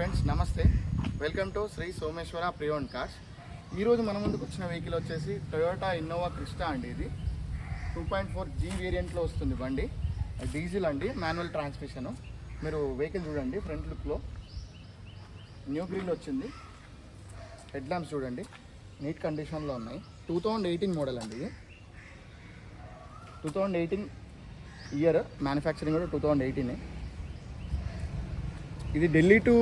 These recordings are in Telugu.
ఫ్రెండ్స్, నమస్తే. Welcome to Shri Someshwara preowned cars. ఈరోజు మన ముందుకు వచ్చిన వెహికల్ వచ్చేసి టొయోటా ఇన్నోవా క్రిస్టా అండి. ఇది 2.4G వేరియంట్లో వస్తుంది బండి. డీజిల్ అండి, మాన్యువల్ ట్రాన్స్మిషన్. మీరు వెహికల్ చూడండి, ఫ్రంట్ లుక్లో న్యూ గ్రిల్ వచ్చింది. హెడ్ ల్యాంప్స్ చూడండి, నీట్ కండిషన్లో ఉన్నాయి. 2018 మోడల్ అండి. ఇది 2018 ఇయర్, మ్యానుఫ్యాక్చరింగ్ కూడా 2018. ఇది Delhi to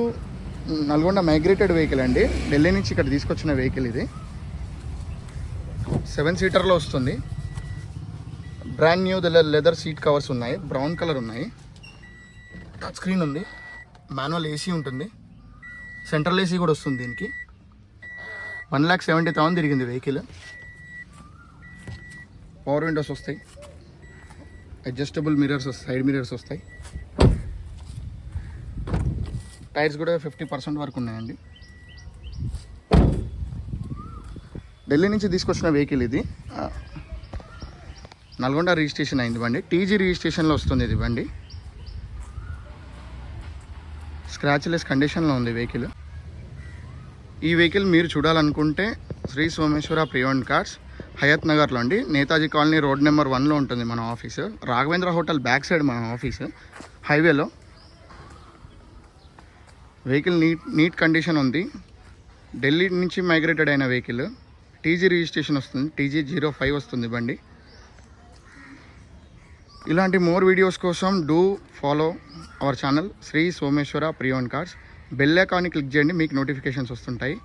Nalgonda migrated vehicle అండి. ఢిల్లీ నుంచి ఇక్కడ తీసుకొచ్చిన వెహికల్ ఇది. 7 సీటర్లో వస్తుంది. Brand new leather seat covers ఉన్నాయి, బ్రౌన్ కలర్ ఉన్నాయి. టచ్ స్క్రీన్ ఉంది, మాన్యువల్ ఏసీ ఉంటుంది, సెంట్రల్ ఏసీ కూడా వస్తుంది. దీనికి 1,70,000 తిరిగింది వెహికల్. పవర్ విండోస్ వస్తాయి, అడ్జస్టబుల్ మిర్రర్స్ వస్తాయి, సైడ్ మిర్రర్స్ వస్తాయి. టైర్స్ కూడా 50% వరకు ఉన్నాయండి. ఢిల్లీ నుంచి తీసుకొచ్చిన వెహికల్ ఇది. నల్గొండ రిజిస్ట్రేషన్ అయింది బండి. టీజీ రిజిస్ట్రేషన్లో వస్తుంది ఇది బండి. స్క్రాచ్లెస్ కండిషన్లో ఉంది వెహికల్. ఈ వెహికల్ మీరు చూడాలనుకుంటే శ్రీ సోమేశ్వర ప్రియోన్ కార్స్, హయత్ నగర్లో అండి. నేతాజీ కాలనీ రోడ్ నెంబర్ 1లో ఉంటుంది మన office. Raghavendra hotel back side మన ఆఫీసు, హైవేలో. వెహికల్ నీట్ కండిషన్ ఉంది. ఢిల్లీ నుంచి మైగ్రేటెడ్ అయిన వెహికల్. టీజీ రిజిస్ట్రేషన్ వస్తుంది, TG05 వస్తుంది బండి. ఇలాంటి మోర్ వీడియోస్ కోసం do follow our channel Shri Someshwara preowned cars. Bell ఐకాన్ని క్లిక్ చేయండి, మీకు నోటిఫికేషన్స్ వస్తుంటాయి.